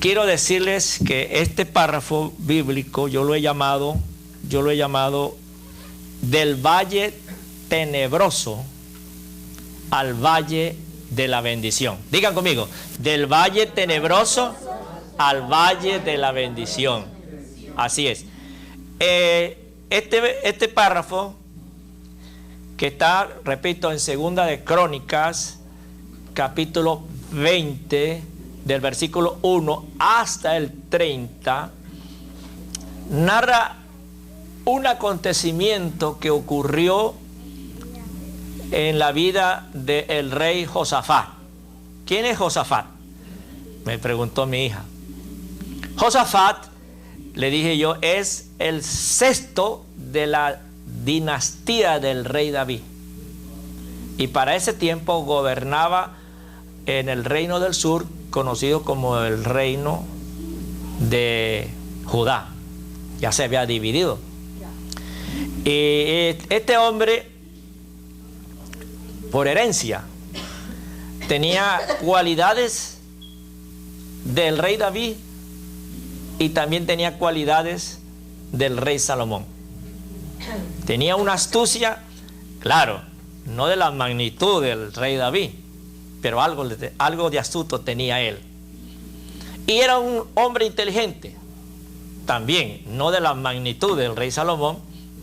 quiero decirles que este párrafo bíblico yo lo he llamado del valle tenebroso al valle de la bendición. Digan conmigo, del valle tenebroso al valle de la bendición. Así es. Este párrafo que está, repito, en Segunda de Crónicas, capítulo 20, del versículo 1 hasta el 30, narra un acontecimiento que ocurrió en la vida del rey Josafat. ¿Quién es Josafat?, me preguntó mi hija. Josafat, le dije yo, es el sexto de la dinastía del rey David. Y para ese tiempo gobernaba en el reino del sur, conocido como el reino de Judá. Ya se había dividido. Y este hombre, por herencia, tenía cualidades del rey David y también tenía cualidades del rey Salomón. Tenía una astucia, claro, no de la magnitud del rey David, pero algo de astuto tenía él. Y era un hombre inteligente, también, no de la magnitud del rey Salomón,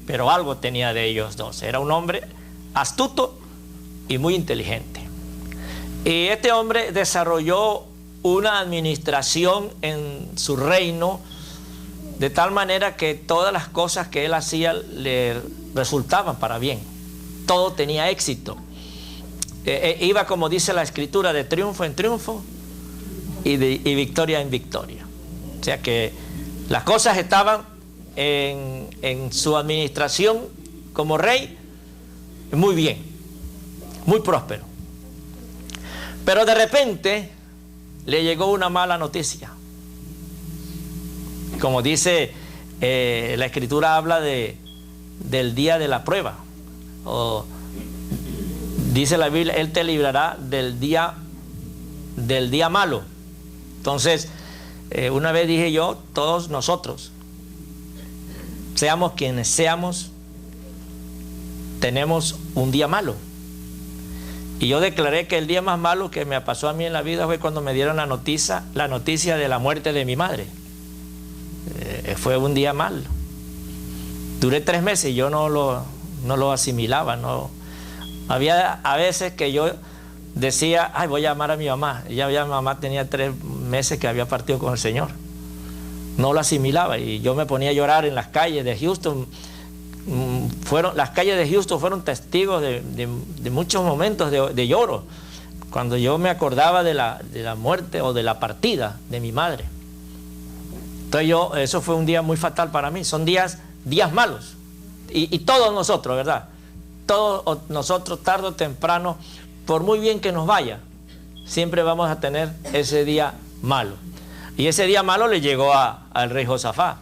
pero algo tenía de ellos dos. Era un hombre astuto y muy inteligente. Y este hombre desarrolló una administración en su reino de tal manera que todas las cosas que él hacía le resultaban para bien. Todo tenía éxito. Iba, como dice la escritura, de triunfo en triunfo y victoria en victoria. O sea que las cosas estaban en su administración como rey muy bien, muy próspero. Pero de repente le llegó una mala noticia. Como dice la escritura, habla del día de la prueba. O dice la Biblia, Él te librará del día malo. Entonces, una vez dije yo, todos nosotros, seamos quienes seamos, tenemos un día malo. Y yo declaré que el día más malo que me pasó a mí en la vida fue cuando me dieron la noticia de la muerte de mi madre. Fue un día malo. Duré 3 meses y yo no lo asimilaba. No. Había a veces que yo decía, ay, voy a llamar a mi mamá. Mi mamá tenía 3 meses que había partido con el Señor. No lo asimilaba y yo me ponía a llorar en las calles de Houston. Las calles de Houston fueron testigos de muchos momentos de lloro, cuando yo me acordaba de la muerte o de la partida de mi madre. Entonces eso fue un día muy fatal para mí. Son días malos. Y todos nosotros, ¿verdad? Todos nosotros, tarde o temprano, por muy bien que nos vaya, siempre vamos a tener ese día malo. Y ese día malo le llegó al rey Josafat.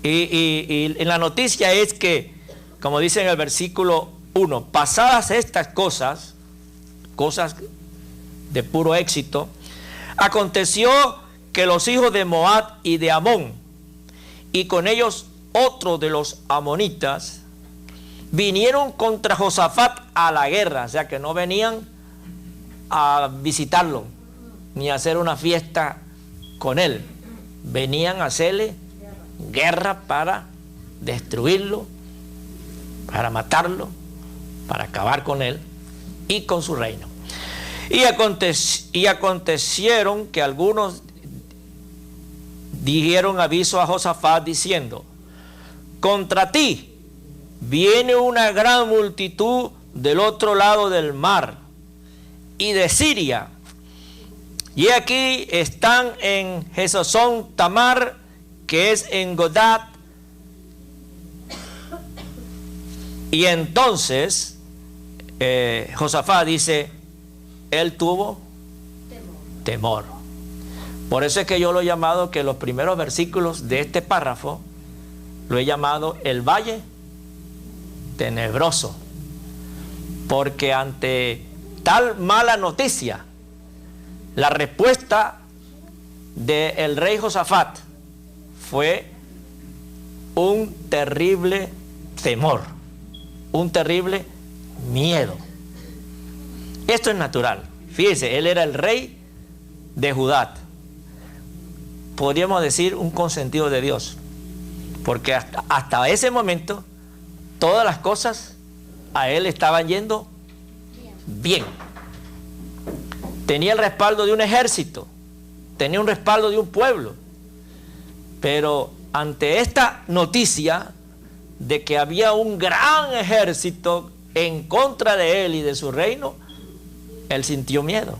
Y en la noticia es que, como dice en el versículo 1, pasadas estas cosas de puro éxito, aconteció que los hijos de Moab y de Amón, y con ellos otros de los amonitas, vinieron contra Josafat a la guerra. O sea que no venían a visitarlo ni a hacer una fiesta con él, venían a hacerle guerra para destruirlo, para matarlo, para acabar con él y con su reino. Y acontecieron que algunos dijeron aviso a Josafat diciendo: contra ti viene una gran multitud del otro lado del mar y de Siria, y aquí están en Jesosón Tamar, que es en Godad. Y entonces Josafat dice, él tuvo temor. Por eso es que yo lo he llamado, que los primeros versículos de este párrafo lo he llamado el valle tenebroso, porque ante tal mala noticia, la respuesta del rey Josafat fue un terrible temor, un terrible miedo. Esto es natural. Fíjese, él era el rey de Judá. Podríamos decir un consentido de Dios, porque hasta ese momento todas las cosas a él estaban yendo bien. Tenía el respaldo de un ejército, tenía un respaldo de un pueblo, pero ante esta noticia de que había un gran ejército en contra de él y de su reino, él sintió miedo.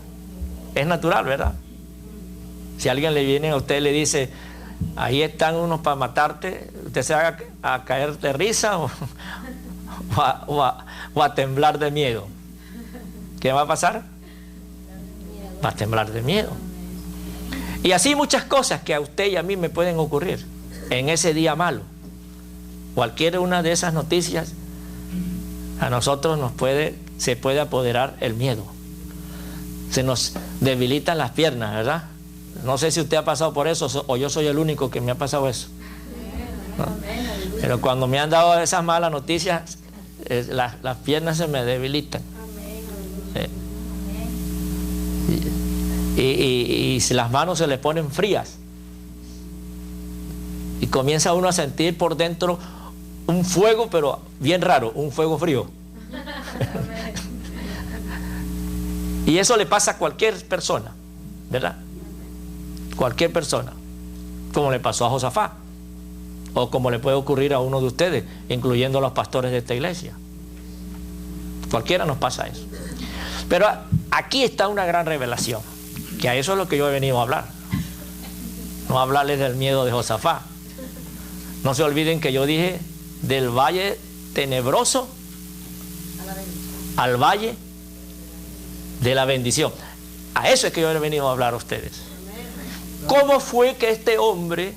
Es natural, ¿verdad? Si alguien le viene a usted y le dice, ahí están unos para matarte, usted se va a caer de risa o a temblar de miedo. ¿Qué va a pasar? Va a temblar de miedo. Y así muchas cosas que a usted y a mí me pueden ocurrir en ese día malo. Cualquier una de esas noticias a nosotros se puede apoderar el miedo. Se nos debilitan las piernas, ¿verdad? No sé si usted ha pasado por eso o yo soy el único que me ha pasado eso, ¿no? Pero cuando me han dado esas malas noticias, las piernas se me debilitan. Y las manos se le ponen frías. Y comienza uno a sentir por dentro un fuego, pero bien raro, un fuego frío. Y eso le pasa a cualquier persona, ¿verdad? Cualquier persona, como le pasó a Josafat, o como le puede ocurrir a uno de ustedes, incluyendo a los pastores de esta iglesia. Cualquiera nos pasa eso. Pero aquí está una gran revelación, que a eso es lo que yo he venido a hablar. No hablarles del miedo de Josafat. No se olviden que yo dije del valle tenebroso al valle de la bendición. A eso es que yo he venido a hablar a ustedes. ¿Cómo fue que este hombre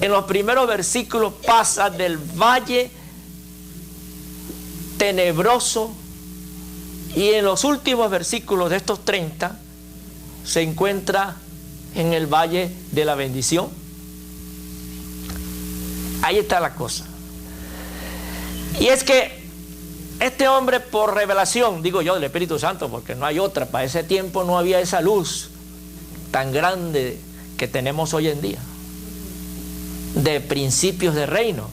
en los primeros versículos pasa del valle tenebroso y en los últimos versículos de estos 30 se encuentra en el valle de la bendición? Ahí está la cosa. Y es que este hombre, por revelación, digo yo, del Espíritu Santo, porque no hay otra, para ese tiempo no había esa luz tan grande que tenemos hoy en día, de principios de reino.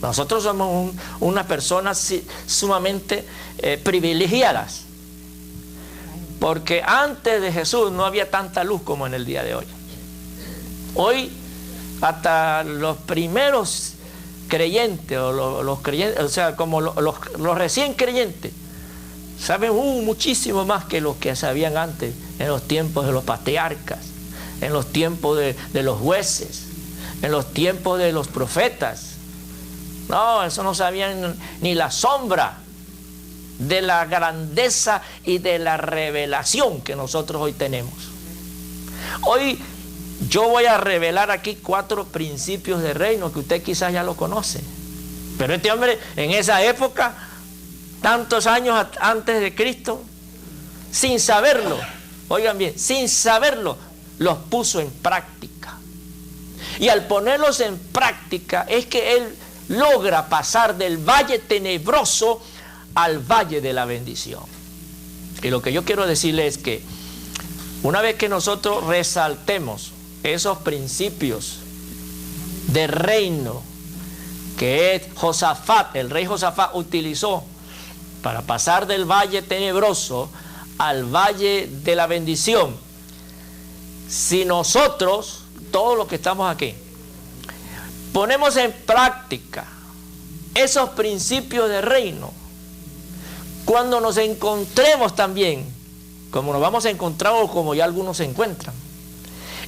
Nosotros somos unas personas sumamente privilegiadas, porque antes de Jesús no había tanta luz como en el día de hoy. Hoy hasta los primeros creyentes o los creyentes, o sea, como los recién creyentes, saben muchísimo más que los que sabían antes, en los tiempos de los patriarcas, en los tiempos de los jueces, en los tiempos de los profetas. No, eso no sabían ni la sombra de la grandeza y de la revelación que nosotros hoy tenemos. Hoy yo voy a revelar aquí 4 principios de reino que usted quizás ya lo conoce. Pero este hombre en esa época, tantos años antes de Cristo, sin saberlo, oigan bien, sin saberlo, los puso en práctica. Y al ponerlos en práctica es que él logra pasar del valle tenebroso al valle de la bendición. Y lo que yo quiero decirle es que una vez que nosotros resaltemos esos principios de reino que Josafat, el rey Josafat, utilizó para pasar del valle tenebroso al valle de la bendición, si nosotros, todos los que estamos aquí, ponemos en práctica esos principios de reino, cuando nos encontremos también, como nos vamos a encontrar o como ya algunos se encuentran,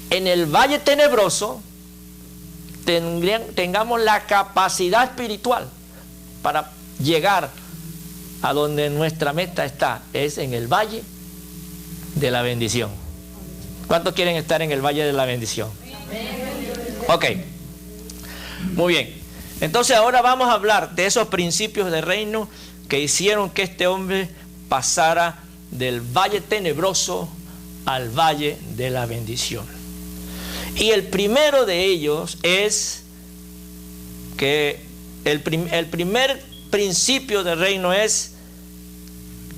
en el valle tenebroso, tengamos la capacidad espiritual para llegar a donde nuestra meta está, es en el valle de la bendición. ¿Cuántos quieren estar en el valle de la bendición? Ok, muy bien. Entonces ahora vamos a hablar de esos principios de reino que hicieron que este hombre pasara del valle tenebroso al valle de la bendición. Y el primero de ellos es que el primer principio del reino es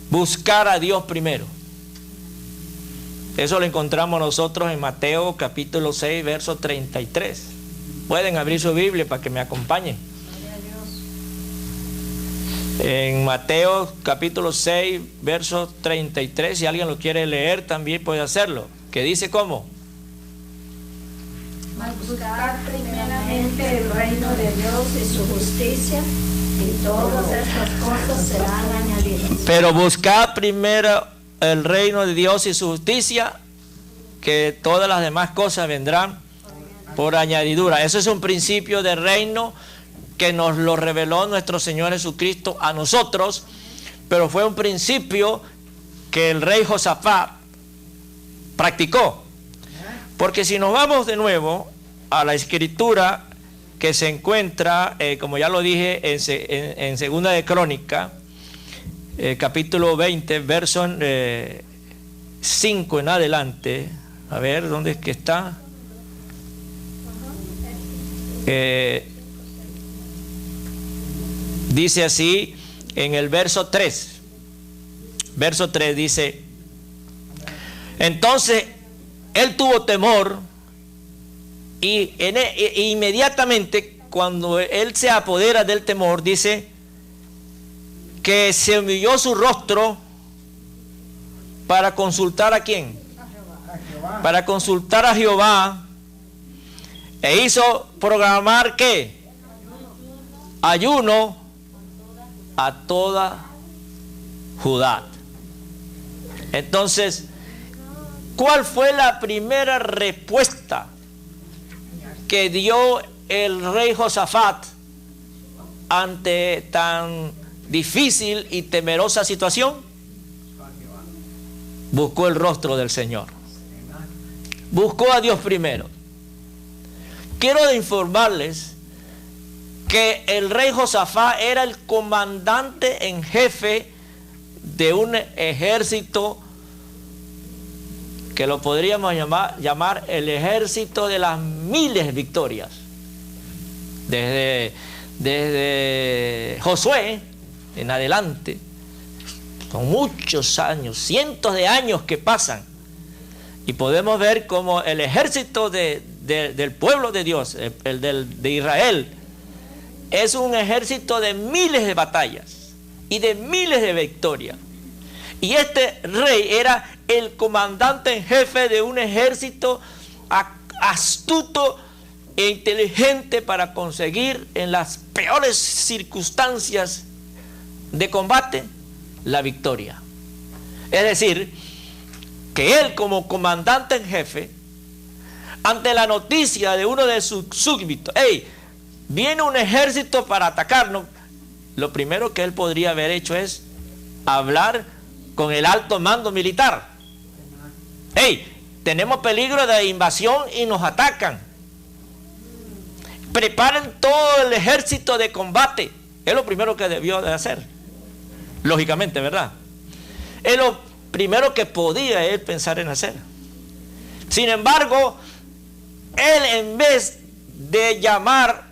buscar a Dios primero. Eso lo encontramos nosotros en Mateo capítulo 6, verso 33. Pueden abrir su Biblia para que me acompañen. En Mateo capítulo 6, verso 33, si alguien lo quiere leer también puede hacerlo. Que dice ¿cómo? Mas buscar primeramente el reino de Dios y su justicia, y todas estas cosas serán añadidas. Pero buscar primero el reino de Dios y su justicia, que todas las demás cosas vendrán por añadidura. Eso es un principio de reino que nos lo reveló nuestro Señor Jesucristo a nosotros, pero fue un principio que el rey Josafat practicó. Porque si nos vamos de nuevo a la escritura que se encuentra, como ya lo dije, en Segunda de Crónica, capítulo 20, verso 5 en adelante. A ver, ¿dónde es que está? Dice así en el verso 3. Verso 3 dice: entonces él tuvo temor y inmediatamente cuando él se apodera del temor, dice que se humilló su rostro para consultar ¿a quién? Para consultar a Jehová, e hizo programar ¿qué? Ayuno a toda Judá. Entonces, ¿cuál fue la primera respuesta que dio el rey Josafat ante tan difícil y temerosa situación? Buscó el rostro del Señor. Buscó a Dios primero. Quiero informarles que el rey Josafat era el comandante en jefe de un ejército que lo podríamos llamar el ejército de las miles victorias. Desde Josué en adelante, son muchos años, cientos de años que pasan, y podemos ver como el ejército del pueblo de Dios, de Israel, es un ejército de miles de batallas y de miles de victorias. Y este rey era el comandante en jefe de un ejército astuto e inteligente para conseguir en las peores circunstancias de combate la victoria. Es decir, que él como comandante en jefe, ante la noticia de uno de sus súbditos, hey, viene un ejército para atacarnos, lo primero que él podría haber hecho es hablar con el alto mando militar. Hey, tenemos peligro de invasión y nos atacan. Preparen todo el ejército de combate. Es lo primero que debió de hacer. Lógicamente, ¿verdad? Es lo primero que podía él pensar en hacer. Sin embargo, él en vez de llamar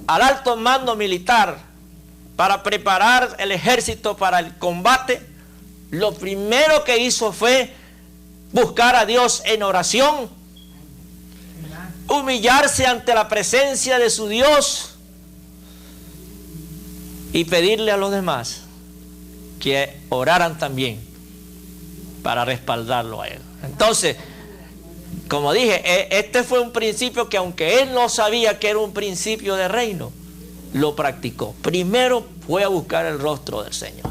al alto mando militar para preparar el ejército para el combate, lo primero que hizo fue buscar a Dios en oración, humillarse ante la presencia de su Dios y pedirle a los demás que oraran también para respaldarlo a él. Entonces, como dije, este fue un principio que, aunque él no sabía que era un principio de reino, lo practicó. Primero fue a buscar el rostro del Señor.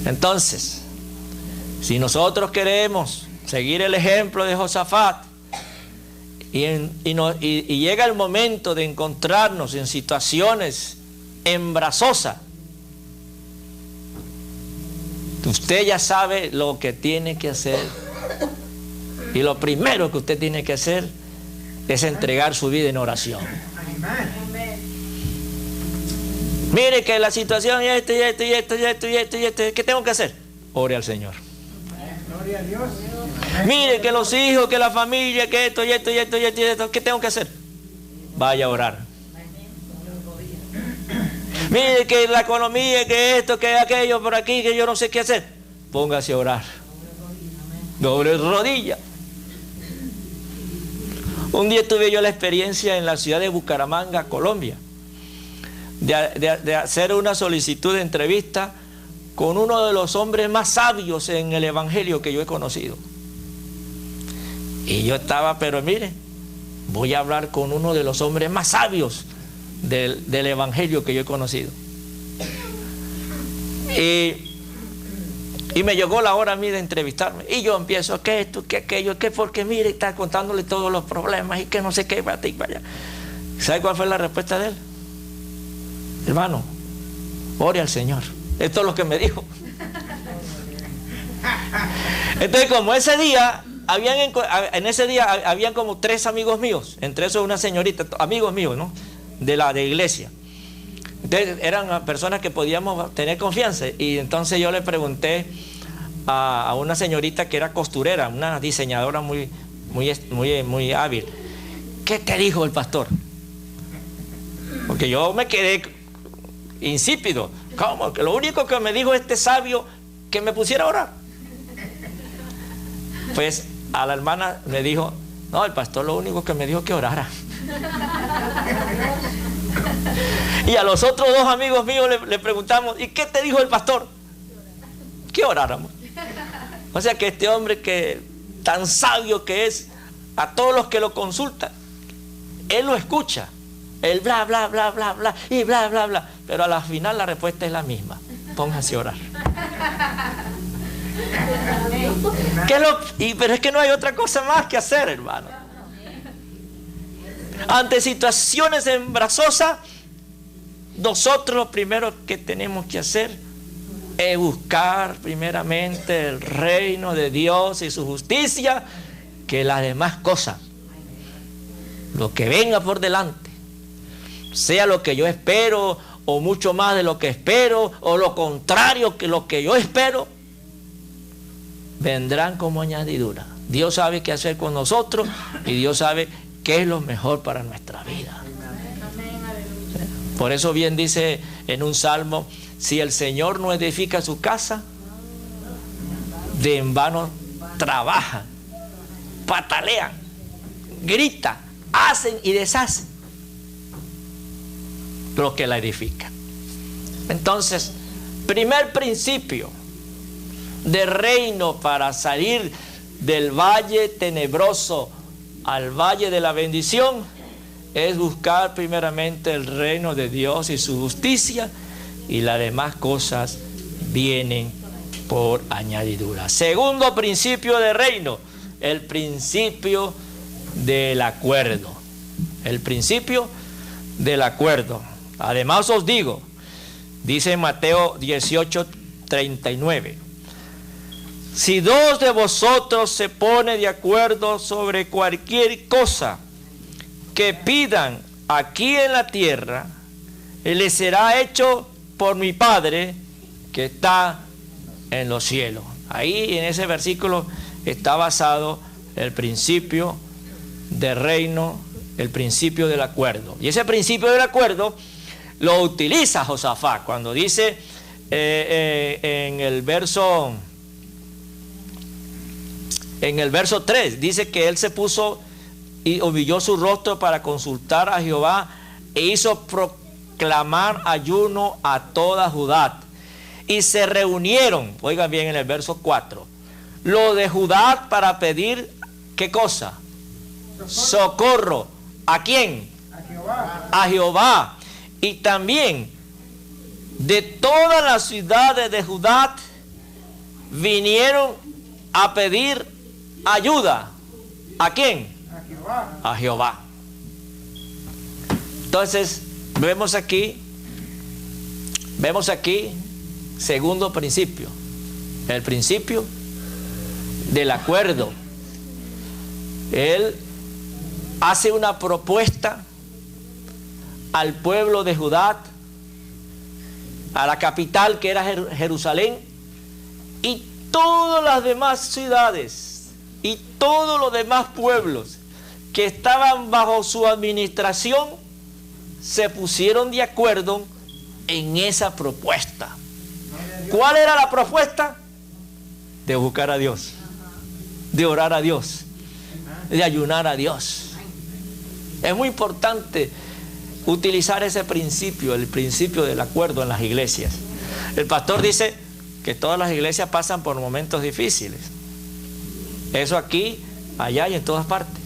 Entonces, si nosotros queremos seguir el ejemplo de Josafat y llega el momento de encontrarnos en situaciones embrazosas, usted ya sabe lo que tiene que hacer. Y lo primero que usted tiene que hacer es entregar su vida en oración. Mire que la situación es esto. ¿Qué tengo que hacer? Ore al Señor. Gloria a Dios. Mire que los hijos, que la familia, que esto y esto y esto y esto y esto. ¿Qué tengo que hacer? Vaya a orar. Mire que la economía, que esto, que aquello, por aquí, que yo no sé qué hacer. Póngase a orar. Doble rodilla. Un día tuve yo la experiencia en la ciudad de Bucaramanga, Colombia, de hacer una solicitud de entrevista con uno de los hombres más sabios en el evangelio que yo he conocido. Y yo estaba, pero mire, voy a hablar con uno de los hombres más sabios del evangelio que yo he conocido. Y me llegó la hora a mí de entrevistarme. Y yo empiezo, que esto, que aquello, que porque mire, está contándole todos los problemas y que no sé qué, para allá. ¿Sabe cuál fue la respuesta de él? Hermano, ore al Señor. Esto es lo que me dijo. Entonces, como ese día, en ese día habían como 3 amigos míos, entre esos una señorita, amigos míos, ¿no? De iglesia. Entonces, eran personas que podíamos tener confianza. Y entonces yo le pregunté a una señorita que era costurera, una diseñadora muy hábil, ¿qué te dijo el pastor? Porque yo me quedé insípido. ¿Cómo? Que lo único que me dijo este sabio, que me pusiera a orar. Pues a la hermana me dijo, no, el pastor lo único que me dijo que orara. Y a los otros 2 amigos míos le preguntamos, ¿y qué te dijo el pastor? Que oráramos. O sea que este hombre que tan sabio que es, a todos los que lo consultan, él lo escucha. El bla, bla, bla, bla, bla, y bla, bla, bla. Pero a la final la respuesta es la misma. Pónganse a orar. Pero es que no hay otra cosa más que hacer, hermano. Ante situaciones embarazosas, nosotros lo primero que tenemos que hacer es buscar primeramente el reino de Dios y su justicia, que las demás cosas, lo que venga por delante, sea lo que yo espero o mucho más de lo que espero o lo contrario que lo que yo espero, vendrán como añadidura. Dios sabe qué hacer con nosotros y Dios sabe qué es lo mejor para nuestra vida. Por eso bien dice en un salmo, si el Señor no edifica su casa, de en vano trabajan, patalean, gritan, hacen y deshacen lo que la edifican. Entonces, primer principio de reino para salir del valle tenebroso al valle de la bendición es buscar primeramente el reino de Dios y su justicia, y las demás cosas vienen por añadidura. Segundo principio de reino, el principio del acuerdo. El principio del acuerdo. Además os digo, dice en Mateo 18:39, si 2 de vosotros se ponen de acuerdo sobre cualquier cosa que pidan aquí en la tierra, les será hecho por mi Padre que está en los cielos. Ahí en ese versículo está basado el principio de reino, el principio del acuerdo. Y ese principio del acuerdo lo utiliza Josafat cuando dice en el verso 3, dice que él se puso y humilló su rostro para consultar a Jehová e hizo proclamar ayuno a toda Judá. Y se reunieron, oigan bien en el verso 4, los de Judá para pedir, ¿qué cosa? Socorro. ¿A quién? A Jehová. A Jehová. Y también de todas las ciudades de Judá vinieron a pedir ayuda. ¿A quién? A Jehová. A Jehová. Entonces, vemos aquí, segundo principio, el principio del acuerdo. Él hace una propuesta al pueblo de Judá, a la capital que era Jerusalén, y todas las demás ciudades y todos los demás pueblos que estaban bajo su administración se pusieron de acuerdo en esa propuesta. ¿Cuál era la propuesta? De buscar a Dios, de orar a Dios, de ayunar a Dios. Es muy importante utilizar ese principio, el principio del acuerdo en las iglesias. El pastor dice que todas las iglesias pasan por momentos difíciles. Eso aquí, allá y en todas partes.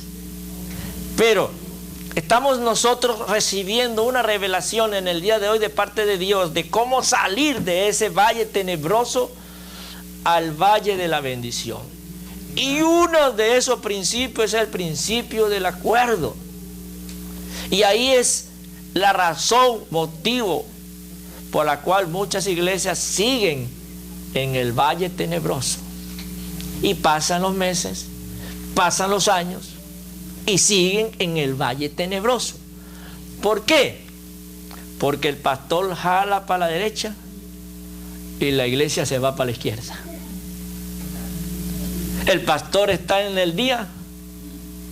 Pero estamos nosotros recibiendo una revelación en el día de hoy de parte de Dios de cómo salir de ese valle tenebroso al valle de la bendición. Y uno de esos principios es el principio del acuerdo. Y ahí es la razón, motivo por la cual muchas iglesias siguen en el valle tenebroso. Y pasan los meses, pasan los años y siguen en el valle tenebroso. ¿Por qué? Porque el pastor jala para la derecha y la iglesia se va para la izquierda. El pastor está en el día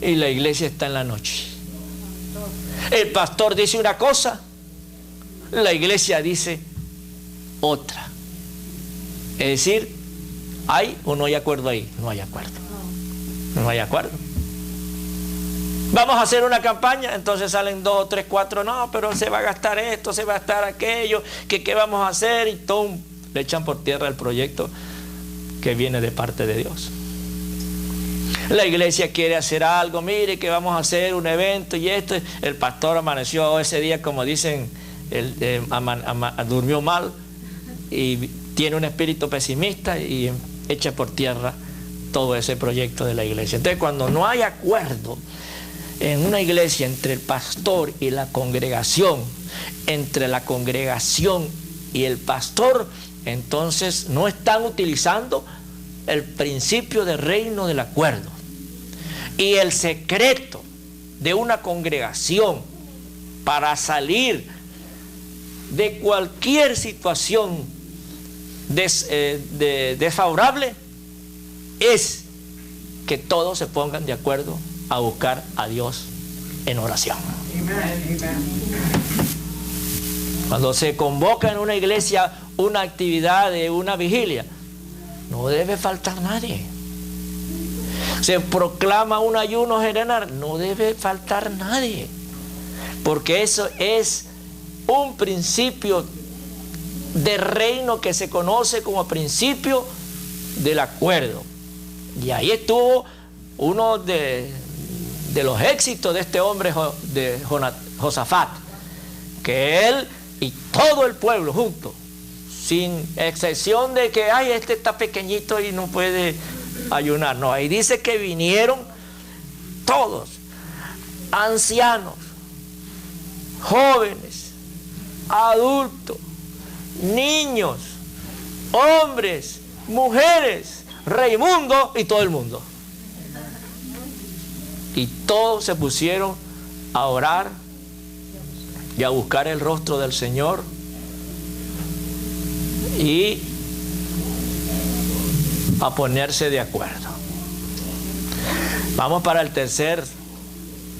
y la iglesia está en la noche. El pastor dice una cosa, la iglesia dice otra. Es decir, ¿hay o no hay acuerdo ahí? No hay acuerdo. No hay acuerdo. Vamos a hacer una campaña, entonces salen 2, 3, 4, no, pero se va a gastar esto, se va a gastar aquello, que qué vamos a hacer, y todo le echan por tierra el proyecto que viene de parte de Dios. La iglesia quiere hacer algo, mire que vamos a hacer un evento y esto, el pastor amaneció ese día, como dicen, durmió mal y tiene un espíritu pesimista y echa por tierra todo ese proyecto de la iglesia. Entonces, cuando no hay acuerdo en una iglesia entre el pastor y la congregación, entre la congregación y el pastor, entonces no están utilizando el principio del reino del acuerdo. Y el secreto de una congregación para salir de cualquier situación desfavorable es que todos se pongan de acuerdo a buscar a Dios en oración. Cuando se convoca en una iglesia una actividad de una vigilia, no debe faltar nadie. Se proclama un ayuno general, no debe faltar nadie, porque eso es un principio de reino que se conoce como principio del acuerdo. Y ahí estuvo uno de los éxitos de este hombre, de Josafat, que él y todo el pueblo junto, sin excepción de que ay, este está pequeñito y no puede ayunar. No, ahí dice que vinieron todos, ancianos, jóvenes, adultos, niños, hombres, mujeres, Raimundo y todo el mundo. Y todos se pusieron a orar y a buscar el rostro del Señor y a ponerse de acuerdo. Vamos para el tercer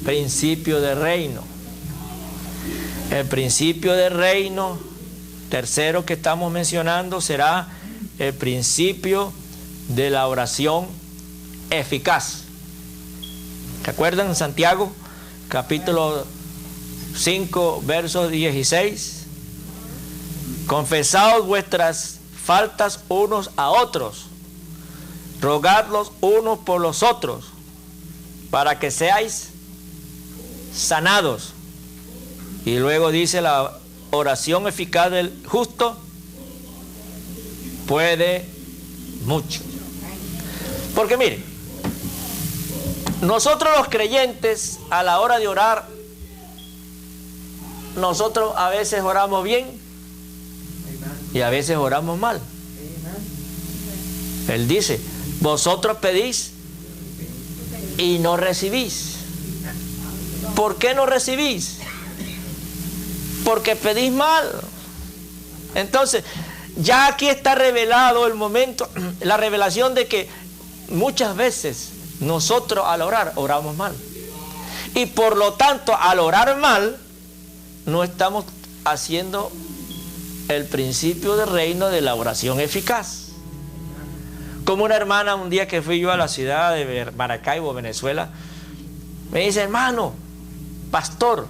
principio de reino. El principio de reino tercero que estamos mencionando será el principio de la oración eficaz. ¿Se acuerdan? Santiago, capítulo 5, verso 16. Confesaos vuestras faltas unos a otros, rogadlos unos por los otros, para que seáis sanados. Y luego dice, la oración eficaz del justo puede mucho. Porque mire, nosotros los creyentes a la hora de orar, nosotros a veces oramos bien y a veces oramos mal. Él dice, vosotros pedís y no recibís. ¿Por qué no recibís? Porque pedís mal. Entonces, Ya aquí está revelado el momento, la revelación de que muchas veces nosotros al orar, oramos mal. Y por lo tanto, al orar mal, no estamos haciendo el principio del reino de la oración eficaz. Como una hermana, un día que fui yo a la ciudad de Maracaibo, Venezuela, me dice: hermano, pastor,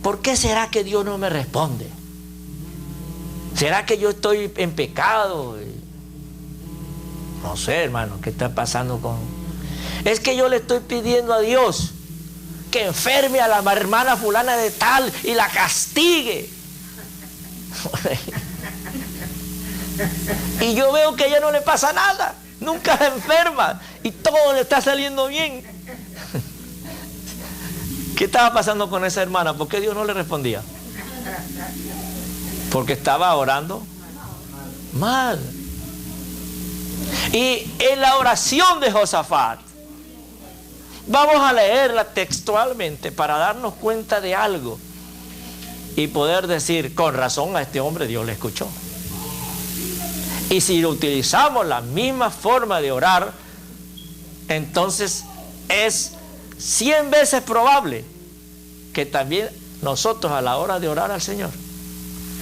¿por qué será que Dios no me responde? ¿Será que yo estoy en pecado? No sé, hermano, ¿qué está pasando con...? Es que yo le estoy pidiendo a Dios que enferme a la hermana fulana de tal y la castigue. Y yo veo que a ella no le pasa nada, nunca se enferma y todo le está saliendo bien. ¿Qué estaba pasando con esa hermana? ¿Por qué Dios no le respondía? Porque estaba orando mal. Y en la oración de Josafat, vamos a leerla textualmente para darnos cuenta de algo y poder decir: con razón a este hombre Dios le escuchó. Y si utilizamos la misma forma de orar, entonces es 100 veces probable que también nosotros a la hora de orar al Señor,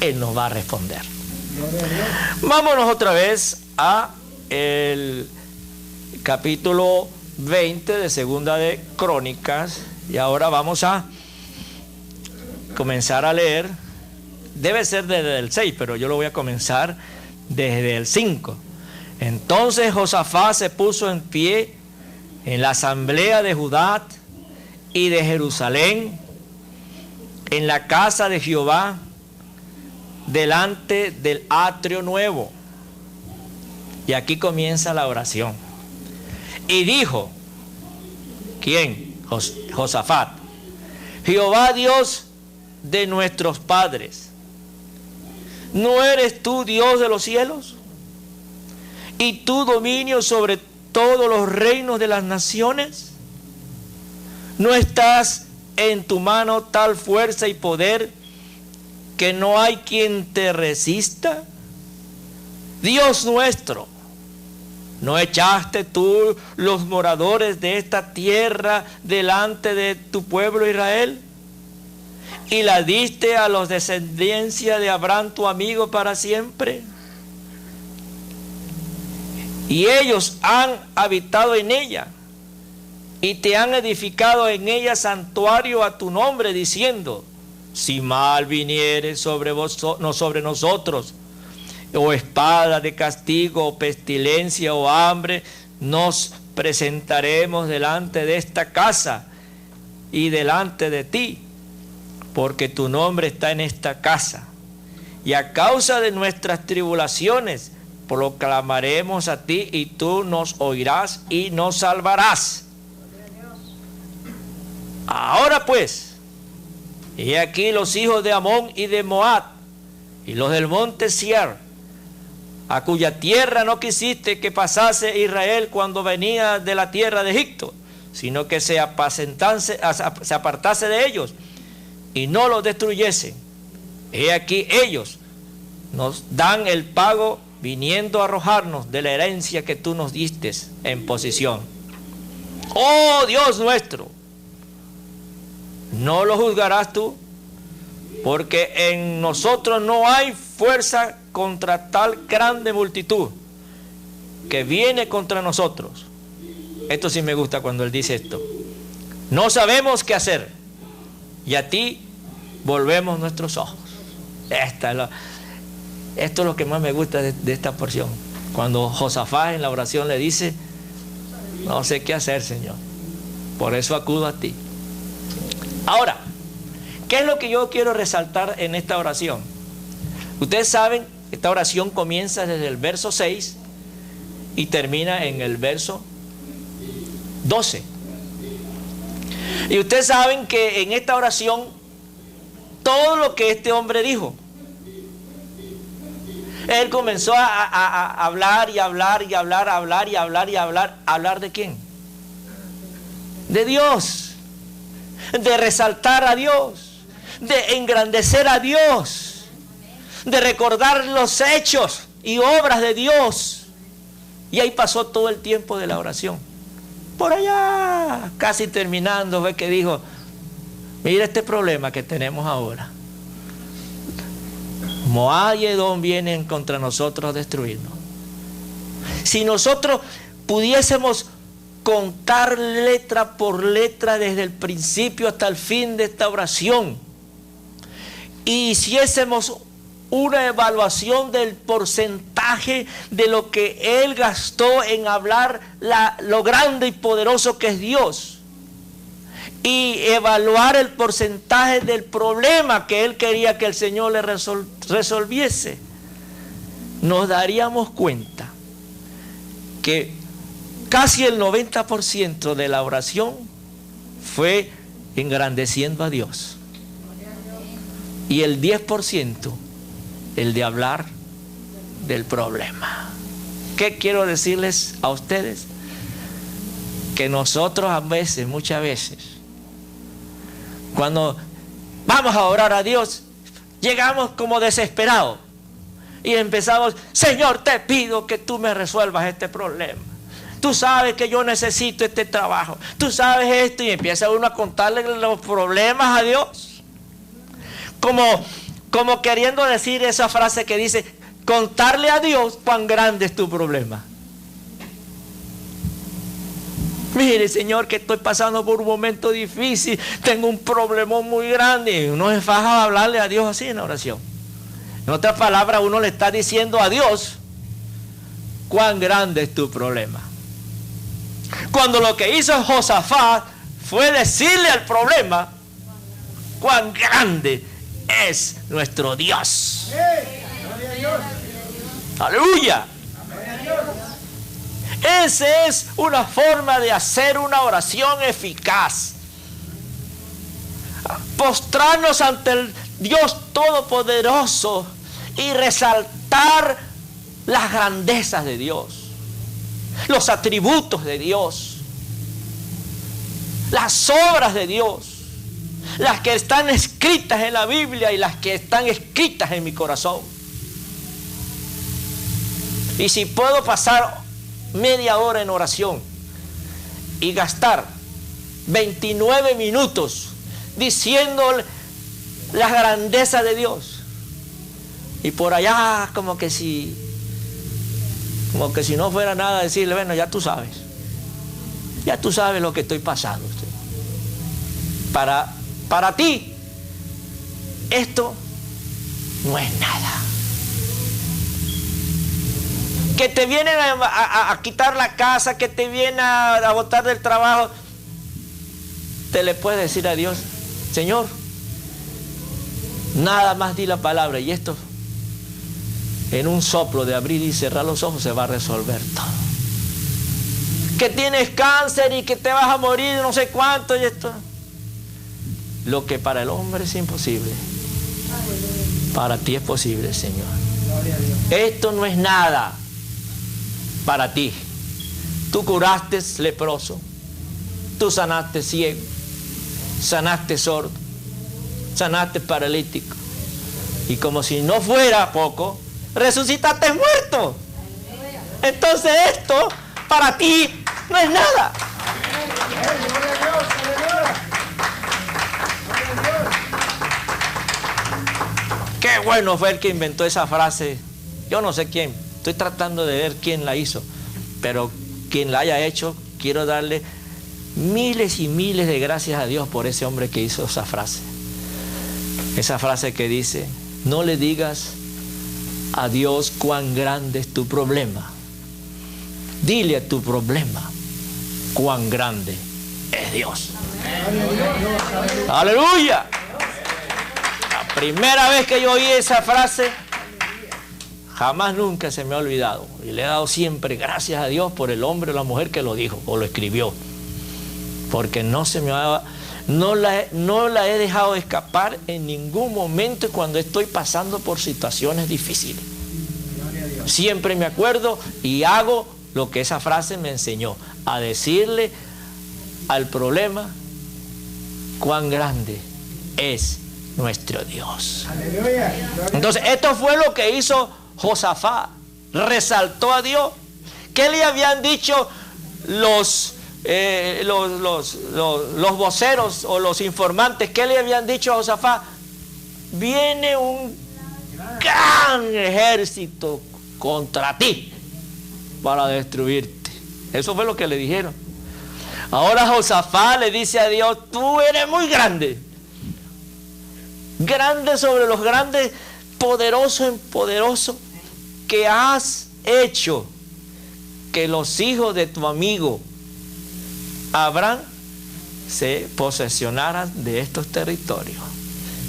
Él nos va a responder. Vámonos otra vez a el capítulo 20 de Segunda de Crónicas, y ahora vamos a comenzar a leer. Debe ser desde el 6, pero yo lo voy a comenzar desde el 5. Entonces Josafat se puso en pie en la asamblea de Judá y de Jerusalén, en la casa de Jehová, delante del atrio nuevo. Y aquí comienza la oración. Y dijo, ¿quién? Josafat: Jehová Dios de nuestros padres, ¿no eres tú Dios de los cielos? ¿Y tu dominio sobre todos los reinos de las naciones? ¿No estás en tu mano tal fuerza y poder que no hay quien te resista? Dios nuestro, ¿no echaste tú los moradores de esta tierra delante de tu pueblo Israel? ¿Y la diste a los descendencia de Abraham tu amigo para siempre? Y ellos han habitado en ella, y te han edificado en ella santuario a tu nombre, diciendo: si mal viniere sobre nosotros, o espada de castigo, o pestilencia, o hambre, nos presentaremos delante de esta casa y delante de ti, porque tu nombre está en esta casa. Y a causa de nuestras tribulaciones proclamaremos a ti, y tú nos oirás y nos salvarás. Ahora pues, he aquí los hijos de Amón y de Moab, y los del monte Seir, a cuya tierra no quisiste que pasase Israel cuando venía de la tierra de Egipto, sino que se apartase de ellos y no los destruyese. He aquí ellos nos dan el pago, viniendo a arrojarnos de la herencia que tú nos diste en posesión. Oh Dios nuestro, ¿no lo juzgarás tú? Porque en nosotros no hay fuerza contra tal grande multitud que viene contra nosotros. Esto sí me gusta cuando él dice esto. No sabemos qué hacer, y a ti volvemos nuestros ojos. Esto es lo que más me gusta de esta porción. Cuando Josafat en la oración le dice: no sé qué hacer, Señor, por eso acudo a ti. Ahora, ¿qué es lo que yo quiero resaltar en esta oración? Ustedes saben, esta oración comienza desde el verso 6 y termina en el verso 12. Y ustedes saben que en esta oración, todo lo que este hombre dijo, él comenzó a hablar y hablar y hablar, hablar y hablar y hablar. ¿Hablar de quién? De Dios. De resaltar a Dios, de engrandecer a Dios, de recordar los hechos y obras de Dios. Y ahí pasó todo el tiempo de la oración. Por allá, casi terminando, ve que dijo, mira este problema que tenemos ahora. Moab y Edom vienen contra nosotros a destruirnos. Si nosotros pudiésemos contar letra por letra desde el principio hasta el fin de esta oración y hiciésemos una evaluación del porcentaje de lo que él gastó en hablar lo grande y poderoso que es Dios, y evaluar el porcentaje del problema que él quería que el Señor le resolviese, nos daríamos cuenta que casi el 90% de la oración fue engrandeciendo a Dios, y el 10% el de hablar del problema. ¿Qué quiero decirles a ustedes? Que nosotros a veces, muchas veces, cuando vamos a orar a Dios, llegamos como desesperados y empezamos, Señor, te pido que tú me resuelvas este problema. Tú sabes que yo necesito este trabajo. Tú sabes esto, y empieza uno a contarle los problemas a Dios. Como queriendo decir esa frase que dice, contarle a Dios cuán grande es tu problema. Mire, Señor, que estoy pasando por un momento difícil, tengo un problemón muy grande. Y uno se faja a hablarle a Dios así en la oración. En otras palabras, uno le está diciendo a Dios cuán grande es tu problema. Cuando lo que hizo Josafat fue decirle al problema cuán grande es nuestro Dios. ¡Aleluya! Esa es una forma de hacer una oración eficaz. Postrarnos ante el Dios Todopoderoso y resaltar las grandezas de Dios, los atributos de Dios, las obras de Dios, las que están escritas en la Biblia y las que están escritas en mi corazón. Y si puedo pasar media hora en oración y gastar 29 minutos diciendo las grandezas de Dios, y por allá como que si no fuera nada decirle, bueno, ya tú sabes lo que estoy pasando. Para ti esto no es nada. Que te vienen a quitar la casa, que te vienen a botar del trabajo, te le puedes decir a Dios, Señor, nada más di la palabra y esto en un soplo de abrir y cerrar los ojos se va a resolver todo. Que tienes cáncer y que te vas a morir no sé cuánto y esto. Lo que para el hombre es imposible, para ti es posible, Señor. Esto no es nada para ti. Tú curaste leproso, tú sanaste ciego, sanaste sordo, sanaste paralítico, y como si no fuera poco, resucitaste muerto. Entonces esto para ti no es nada. Qué bueno fue el que inventó esa frase. Yo no sé quién, estoy tratando de ver quién la hizo, pero quien la haya hecho, quiero darle miles y miles de gracias a Dios por ese hombre que hizo esa frase. Esa frase que dice, no le digas a Dios cuán grande es tu problema. Dile a tu problema cuán grande es Dios. ¡Aleluya! La primera vez que yo oí esa frase, jamás nunca se me ha olvidado. Y le he dado siempre gracias a Dios por el hombre o la mujer que lo dijo o lo escribió. Porque no la he dejado escapar en ningún momento cuando estoy pasando por situaciones difíciles. Siempre me acuerdo y hago lo que esa frase me enseñó, a decirle al problema cuán grande es nuestro Dios. Aleluya. Entonces, esto fue lo que hizo Josafat. Resaltó a Dios. ¿Qué le habían dicho los voceros o los informantes? ¿Qué le habían dicho a Josafat? Viene un gran ejército contra ti para destruirte. Eso fue lo que le dijeron. Ahora Josafat le dice a Dios: tú eres muy grande, grande sobre los grandes, poderoso en poderoso, que has hecho que los hijos de tu amigo Abraham se posesionaran de estos territorios.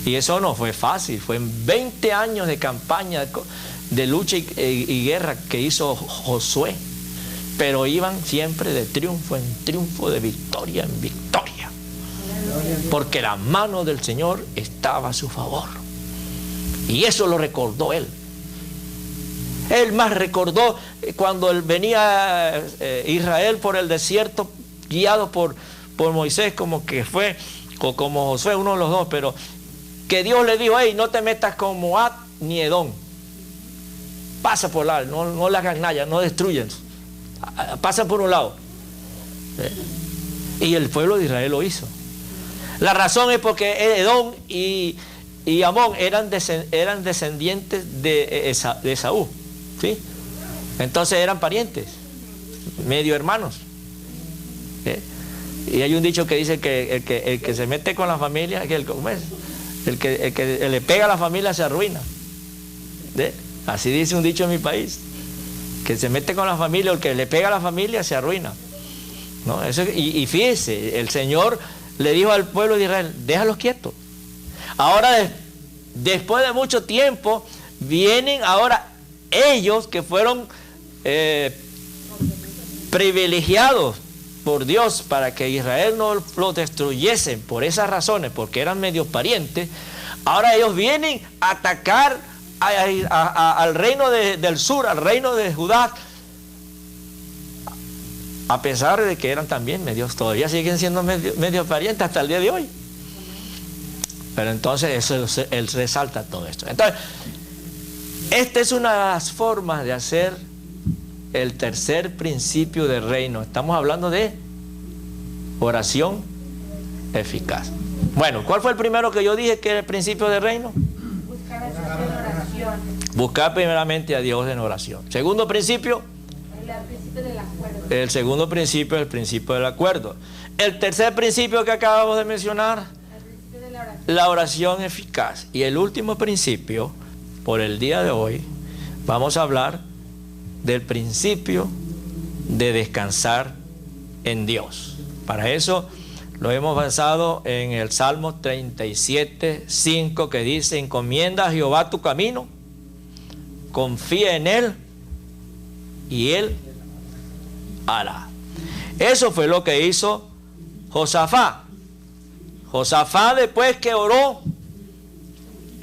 Y eso no fue fácil, fue en 20 años de campaña, de lucha y guerra que hizo Josué. Pero iban siempre de triunfo en triunfo, de victoria en victoria. Porque la mano del Señor estaba a su favor. Y eso lo recordó él. Él más recordó cuando él venía Israel por el desierto, guiado por Moisés, como que fue, o como Josué, uno de los dos, pero que Dios le dijo: hey, no te metas con Moab ni Edom. Pasa por lado, no le hagan nada, no destruyan. Pasa por un lado. Y el pueblo de Israel lo hizo. La razón es porque Edom y Amón eran descendientes de Esaú, ¿sí? Entonces eran parientes, medio hermanos. Y hay un dicho que dice que el que se mete con la familia, el que le pega a la familia se arruina. Así dice un dicho en mi país: que se mete con la familia, o el que le pega a la familia se arruina, ¿no? Eso, y fíjese, el Señor le dijo al pueblo de Israel: déjalos quietos. Ahora, después de mucho tiempo, vienen ahora ellos que fueron privilegiados por Dios para que Israel no lo destruyesen por esas razones, porque eran medio parientes. Ahora ellos vienen a atacar al reino del sur, al reino de Judá, a pesar de que eran también medios, todavía siguen siendo medio parientes hasta el día de hoy. Pero entonces él resalta todo esto. Entonces, esta es una de las formas de hacer el tercer principio del reino. Estamos hablando de oración eficaz. Bueno, ¿cuál fue el primero que yo dije que era el principio del reino? Buscar a Dios en oración. Buscar primeramente a Dios en oración. Segundo principio. El principio del acuerdo. El segundo principio es el principio del acuerdo. El tercer principio que acabamos de mencionar, El principio de la oración. la oración eficaz. Y el último principio, por el día de hoy, vamos a hablar del principio de descansar en Dios. Para eso lo hemos basado en el Salmo 37:5, que dice: encomienda a Jehová tu camino, confía en Él y Él hará. Eso fue lo que hizo Josafat. Josafat, después que oró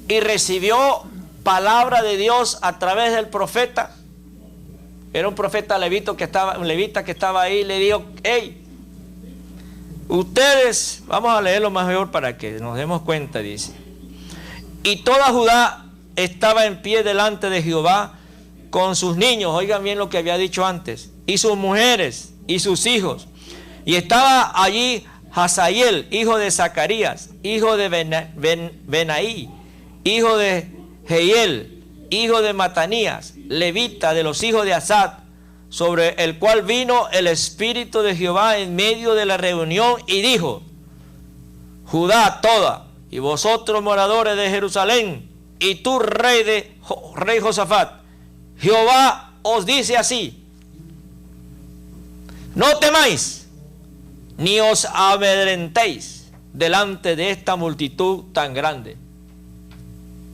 y recibió palabra de Dios a través del profeta, era un profeta levita que estaba ahí, le dijo: hey, ustedes, vamos a leerlo más mejor para que nos demos cuenta, dice: y toda Judá estaba en pie delante de Jehová con sus niños, oigan bien lo que había dicho antes, y sus mujeres y sus hijos, y estaba allí Hazael, hijo de Zacarías, hijo de Benaí, hijo de Jehiel, hijo de Matanías, levita de los hijos de Asad, sobre el cual vino el Espíritu de Jehová en medio de la reunión y dijo: Judá toda, y vosotros moradores de Jerusalén, y tú rey Josafat, Jehová os dice así: no temáis, ni os amedrentéis delante de esta multitud tan grande.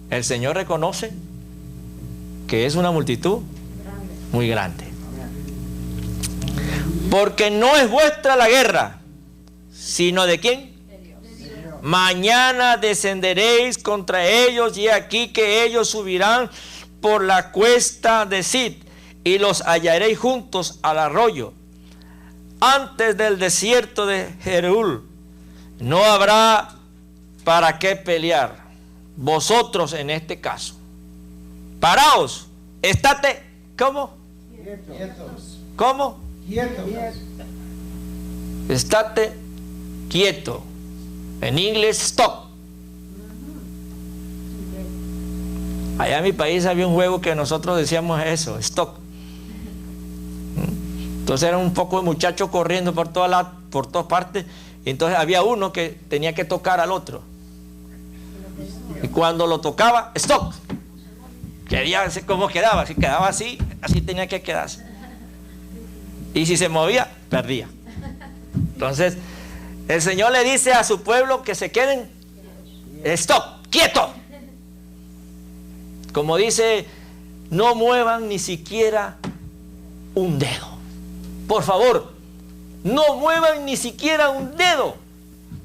El Señor reconoce que es una multitud muy grande. Porque no es vuestra la guerra, sino ¿de quién? De Dios. Mañana descenderéis contra ellos, y aquí que ellos subirán por la cuesta de Sid, y los hallaréis juntos al arroyo, antes del desierto de Jeruel. No habrá para qué pelear. vosotros en este caso. Paraos, estate, ¿cómo? Quietos. ¿Cómo? Quietos. Estate quieto. En inglés, stop. Allá en mi país había un juego que nosotros decíamos eso, stop. Entonces eran un poco de muchachos corriendo por todas partes. Y entonces había uno que tenía que tocar al otro. Y cuando lo tocaba, stop. Quería ver cómo quedaba. Si quedaba así, así tenía que quedarse. Y si se movía, perdía. Entonces, el Señor le dice a su pueblo que se queden, stop, quieto. Como dice, no muevan ni siquiera un dedo. Por favor, no muevan ni siquiera un dedo.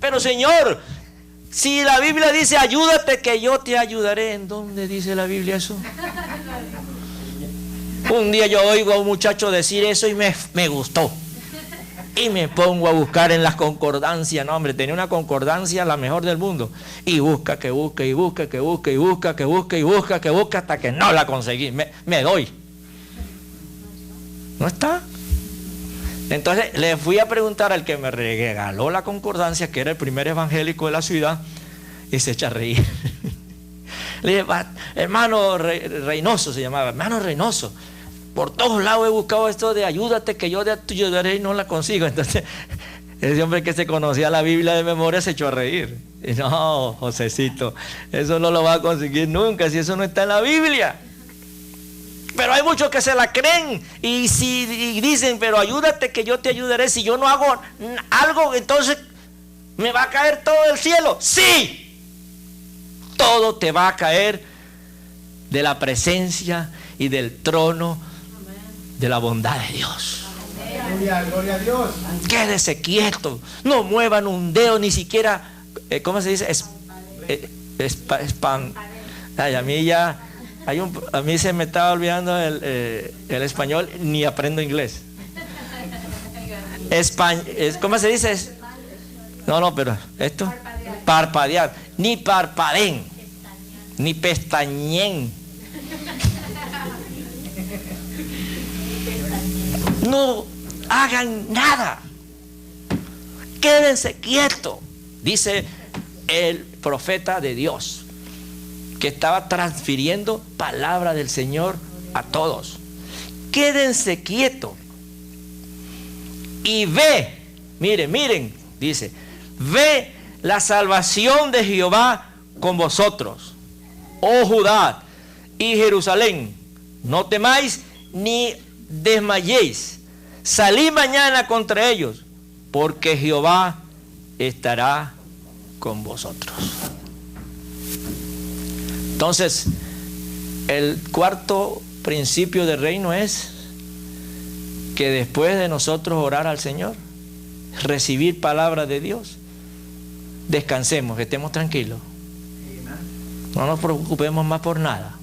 Pero Señor, si la Biblia dice, ayúdate que yo te ayudaré, ¿en dónde dice la Biblia eso? Un día yo oigo a un muchacho decir eso y me gustó. Y me pongo a buscar en las concordancias. No, hombre, tenía una concordancia la mejor del mundo. Y busca, que busca, y busca, que busca, y busca, que busca, y busca, que busca, hasta que no la conseguí. Me doy. ¿No está? Entonces le fui a preguntar al que me regaló la concordancia, que era el primer evangélico de la ciudad, y se echa a reír. Le dije, hermano Reynoso se llamaba, hermano Reynoso, por todos lados he buscado esto de ayúdate que yo te ayudaré y no la consigo. Entonces ese hombre que se conocía la Biblia de memoria se echó a reír. Y no, Josecito, eso no lo va a conseguir nunca si eso no está en la Biblia. Pero hay muchos que se la creen y dicen, pero ayúdate que yo te ayudaré. Si yo no hago algo, entonces me va a caer todo el cielo. Sí, todo te va a caer de la presencia y del trono de la bondad de Dios. Gloria, gloria a Dios. Quédese quieto, no muevan un dedo, ni siquiera, ¿cómo se dice? Ay, a mí ya... a mí se me estaba olvidando el español, ni aprendo inglés. ¿Cómo se dice? No, pero esto, parpadear. Ni parpadeen, ni pestañen. No hagan nada. Quédense quietos, dice el profeta de Dios, que estaba transfiriendo palabra del Señor a todos. Quédense quietos y ve, miren, dice, ve la salvación de Jehová con vosotros, oh Judá y Jerusalén. No temáis ni desmayéis. Salid mañana contra ellos, porque Jehová estará con vosotros. Entonces, el cuarto principio del reino es que después de nosotros orar al Señor, recibir palabra de Dios, descansemos, estemos tranquilos. No nos preocupemos más por nada,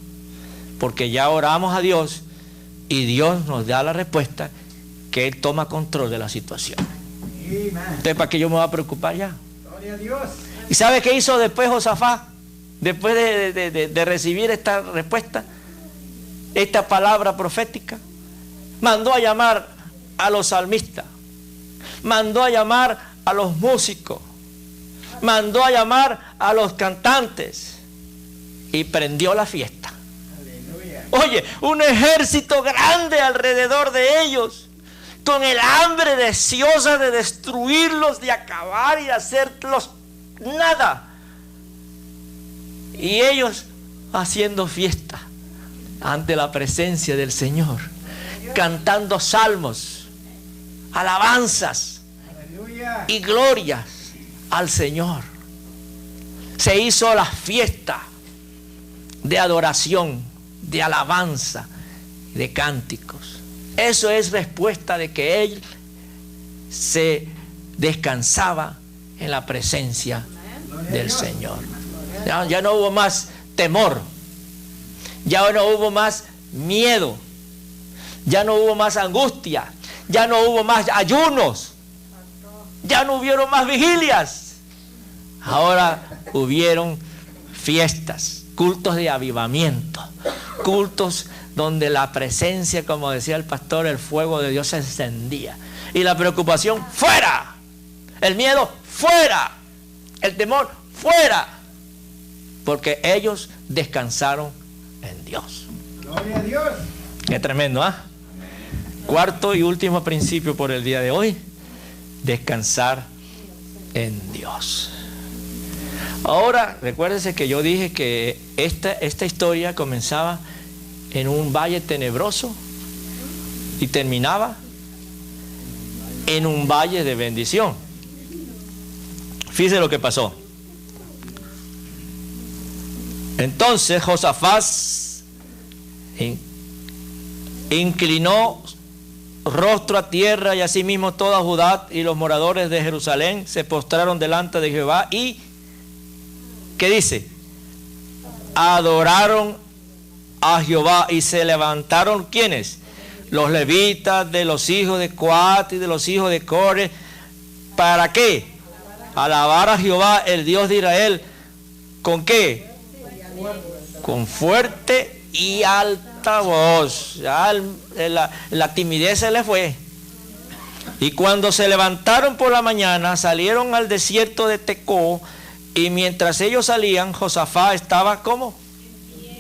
porque ya oramos a Dios y Dios nos da la respuesta, que Él toma control de la situación. Entonces, ¿para qué yo me voy a preocupar ya? Gloria a Dios. ¿Y sabe qué hizo después Josafat? Después de recibir esta respuesta, esta palabra profética, mandó a llamar a los salmistas, mandó a llamar a los músicos, mandó a llamar a los cantantes y prendió la fiesta. Aleluya. Oye, un ejército grande alrededor de ellos, con el hambre deseosa de destruirlos, de acabar y de hacerlos nada. Y ellos haciendo fiesta ante la presencia del Señor, cantando salmos, alabanzas Aleluya. y glorias al Señor. Se hizo la fiesta de adoración, de alabanza, de cánticos. Eso es respuesta de que Él se descansaba en la presencia del Señor. Ya no hubo más temor, ya no hubo más miedo, ya no hubo más angustia, ya no hubo más ayunos, ya no hubieron más vigilias. Ahora hubieron fiestas, cultos de avivamiento, cultos donde la presencia, como decía el pastor, el fuego de Dios se encendía. Y la preocupación fuera, el miedo fuera, el temor fuera, porque ellos descansaron en Dios. Gloria a Dios. Qué tremendo, ¿ah? Cuarto y último principio por el día de hoy: descansar en Dios. Ahora, recuérdense que yo dije que esta historia comenzaba en un valle tenebroso y terminaba en un valle de bendición. Fíjense lo que pasó. Entonces Josafat inclinó rostro a tierra, y asimismo toda Judá y los moradores de Jerusalén se postraron delante de Jehová y, ¿qué dice? Adoraron a Jehová, y se levantaron, ¿quiénes? Los levitas de los hijos de Coat y de los hijos de Core. ¿Para qué? Alabar a Jehová, el Dios de Israel. ¿Con qué? Con fuerte y alta voz. Ya la timidez se le fue. Y cuando se levantaron por la mañana, salieron al desierto de Tecó, y mientras ellos salían, Josafat estaba ¿cómo?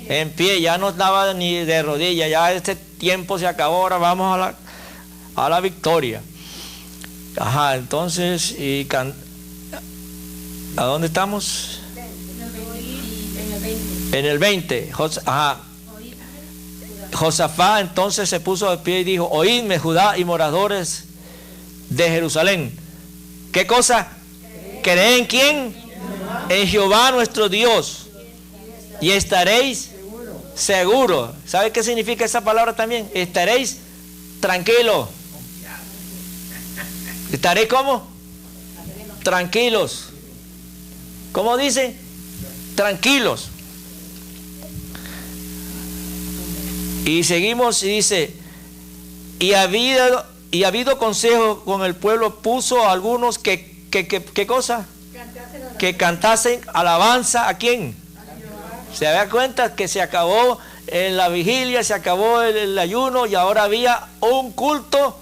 En pie, ya no estaba ni de rodillas. Ya este tiempo se acabó, ahora vamos a la victoria. Ajá, entonces, ¿a dónde estamos? En el 20. Ajá. Josafat entonces se puso de pie y dijo: oídme, Judá y moradores de Jerusalén. ¿Qué cosa? ¿Creen en quién? En Jehová nuestro Dios, y estaréis seguros. ¿Sabe qué significa esa palabra también? Estaréis tranquilos. ¿Estaréis cómo? Tranquilos. ¿Cómo dice? Tranquilos. Y seguimos y dice: y habido consejo con el pueblo, puso a algunos ¿qué cosa? Que cantasen alabanza. ¿A quién? Se da cuenta que se acabó la vigilia, se acabó el ayuno, y ahora había un culto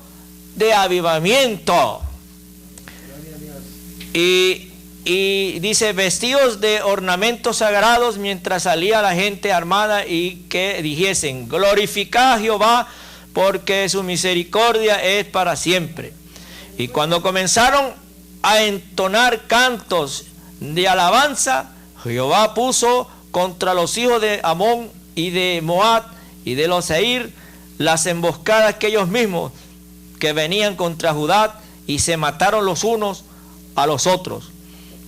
de avivamiento. Y dice: vestidos de ornamentos sagrados, mientras salía la gente armada, y que dijesen: glorificad a Jehová, porque su misericordia es para siempre. Y cuando comenzaron a entonar cantos de alabanza, Jehová puso contra los hijos de Amón y de Moab y de los Seir las emboscadas que ellos mismos que venían contra Judá, y se mataron los unos a los otros.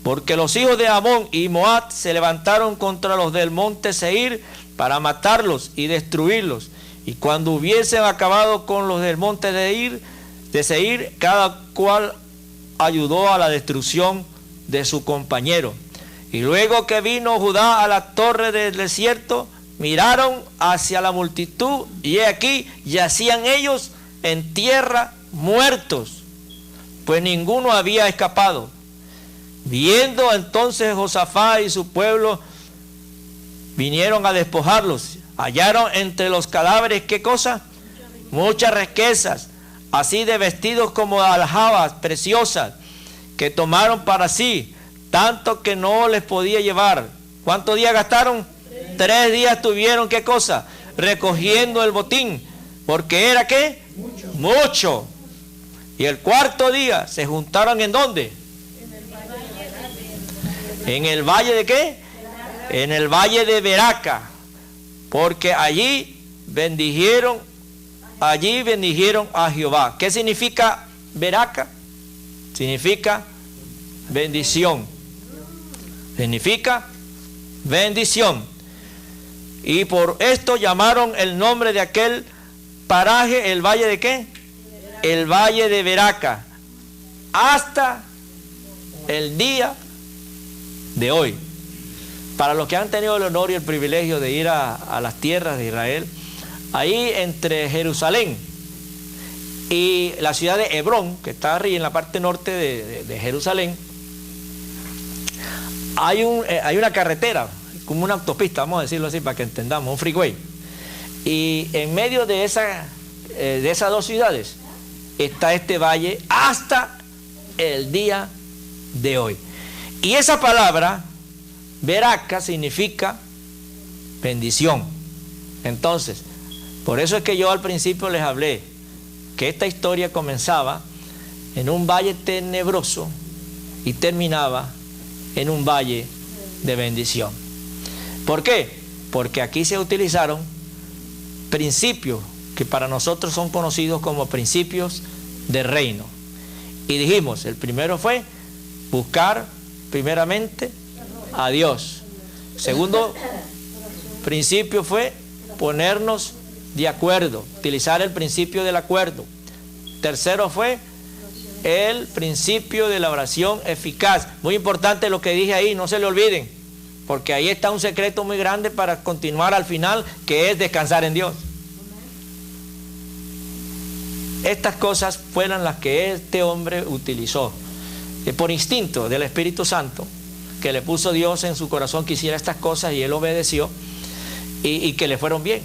Porque los hijos de Amón y Moab se levantaron contra los del monte Seir para matarlos y destruirlos. Y cuando hubiesen acabado con los del monte de Seir, cada cual ayudó a la destrucción de su compañero. Y luego que vino Judá a la torre del desierto, miraron hacia la multitud, y he aquí yacían ellos en tierra muertos, pues ninguno había escapado. Viendo entonces Josafat y su pueblo, vinieron a despojarlos. Hallaron entre los cadáveres, ¿qué cosa? Muchas riquezas, así de vestidos como de aljabas preciosas, que tomaron para sí, tanto que no les podía llevar. ¿Cuántos días gastaron? 3 días tuvieron, ¿qué cosa? Recogiendo el botín, porque era ¿qué? Mucho. Y el 4.º día se juntaron, ¿en dónde? ¿En el valle de qué? En el valle de Beraca, porque allí bendijeron a Jehová. ¿Qué significa Beraca? Significa bendición. Significa bendición. Y por esto llamaron el nombre de aquel paraje el valle de ¿qué? El valle de Beraca, hasta el día de hoy. Para los que han tenido el honor y el privilegio de ir a las tierras de Israel, ahí entre Jerusalén y la ciudad de Hebrón, que está arriba en la parte norte de Jerusalén, hay una carretera como una autopista, vamos a decirlo así para que entendamos, un freeway. Y en medio de esas dos ciudades está este valle hasta el día de hoy. Y esa palabra, Beraka, significa bendición. Entonces, por eso es que yo al principio les hablé que esta historia comenzaba en un valle tenebroso y terminaba en un valle de bendición. ¿Por qué? Porque aquí se utilizaron principios que para nosotros son conocidos como principios de reino. Y dijimos, el primero fue buscar primeramente a Dios. Segundo principio fue ponernos de acuerdo, utilizar el principio del acuerdo. Tercero fue el principio de la oración eficaz. Muy importante lo que dije ahí, no se le olviden, porque ahí está un secreto muy grande para continuar al final, que es descansar en Dios. Estas cosas fueron las que este hombre utilizó, por instinto del Espíritu Santo, que le puso Dios en su corazón que hiciera estas cosas y él obedeció, y que le fueron bien.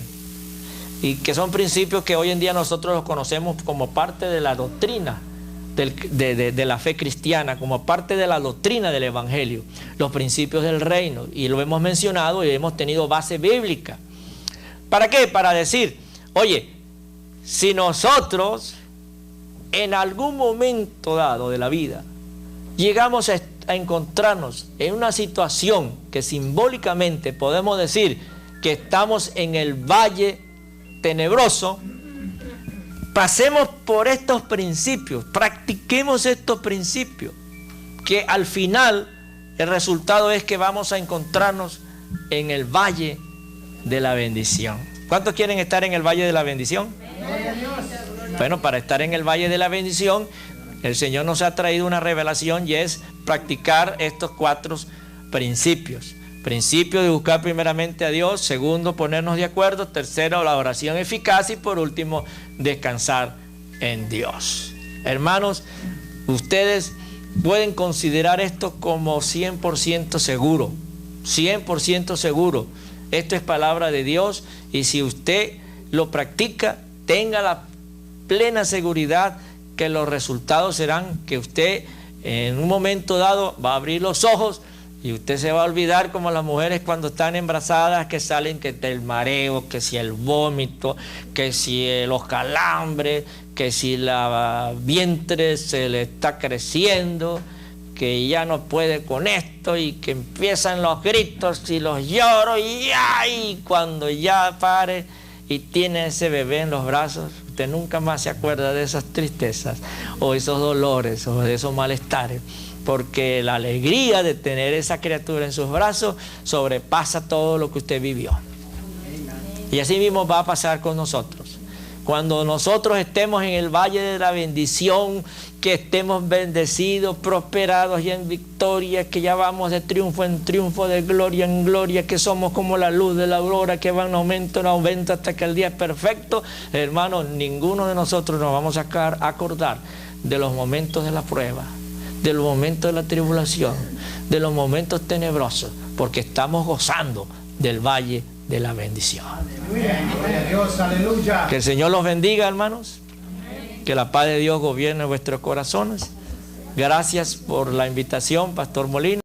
Y que son principios que hoy en día nosotros los conocemos como parte de la doctrina de la fe cristiana, como parte de la doctrina del Evangelio, los principios del reino, y lo hemos mencionado y hemos tenido base bíblica. ¿Para qué? Para decir, oye, si nosotros en algún momento dado de la vida llegamos a encontrarnos en una situación que simbólicamente podemos decir que estamos en el valle tenebroso, pasemos por estos principios, practiquemos estos principios, que al final el resultado es que vamos a encontrarnos en el valle de la bendición. ¿Cuántos quieren estar en el valle de la bendición? Bueno, para estar en el valle de la bendición, el Señor nos ha traído una revelación y es practicar estos 4 principios. Principio de buscar primeramente a Dios, segundo, ponernos de acuerdo, tercero, la oración eficaz y por último, descansar en Dios. Hermanos, ustedes pueden considerar esto como 100% seguro, 100% seguro. Esto es palabra de Dios y si usted lo practica, tenga la plena seguridad que los resultados serán que usted en un momento dado va a abrir los ojos y usted se va a olvidar como las mujeres cuando están embarazadas que salen que el mareo, que si el vómito, que si los calambres, que si la vientre se le está creciendo, que ya no puede con esto y que empiezan los gritos y los lloros y ¡ay! Cuando ya pare y tiene ese bebé en los brazos, usted nunca más se acuerda de esas tristezas o esos dolores o de esos malestares, porque la alegría de tener esa criatura en sus brazos sobrepasa todo lo que usted vivió. Y así mismo va a pasar con nosotros. Cuando nosotros estemos en el valle de la bendición, que estemos bendecidos, prosperados y en victoria, que ya vamos de triunfo en triunfo, de gloria en gloria, que somos como la luz de la aurora que va en aumento hasta que el día es perfecto, hermanos, ninguno de nosotros nos vamos a acordar de los momentos de la prueba, de los momentos de la tribulación, de los momentos tenebrosos, porque estamos gozando del valle de la bendición. Aleluya, gloria a Dios, aleluya. Que el Señor los bendiga, hermanos. Que la paz de Dios gobierne vuestros corazones. Gracias por la invitación, Pastor Molina.